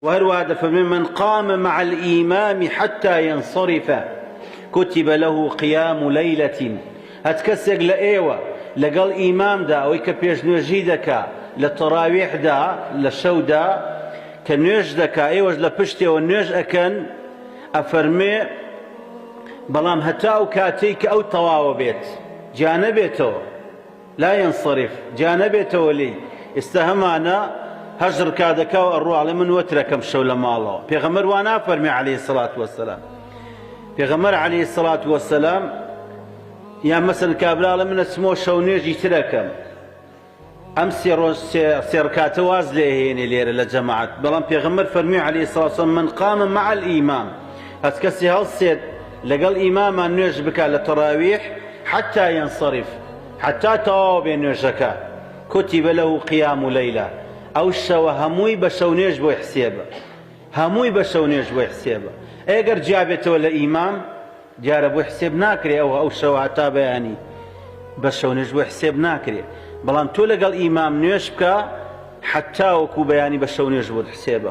وهرواد فممن قام مع الإمام حتى ينصرف كتب له قيام ليلة. هتكسق لأيوة لقال إمام دا ويك بيش نوجي دكا للتراويح دا للشو دا كنوج دكا أيوة لبشتي ونوج أكن أفرمي بلام هتاو كاتيك أو طواو بيت جانبيته لا ينصرف جانبيته ولي استهمانا هجر كادكا والروح على من وتركم شولة ماله بيغمر وانا فرمي عليه الصلاة والسلام بيغمر عليه الصلاة والسلام يا مثلا كابلا من اسمه شونيجي تركم امس سيركات واز لهيني لير لجماعة بلان بيغمر فرمي عليه الصلاة والسلام من قام مع الإمام هتكسي هالسيد لقال إماما نجبك للتراويح حتى ينصرف حتى تواب نجك كتب له قيام ليلة أو الشوا هموي بشونيج بو حسيبه هموي بشونيج بو حسيبه اگر جابته ولا إمام جار بو حسيب ناكري أو شوا حتى بياني بشونيج بو حسيب ناكري بلان تو لقال إمام نجبك حتى وكو بياني بشونيج بو حسيبه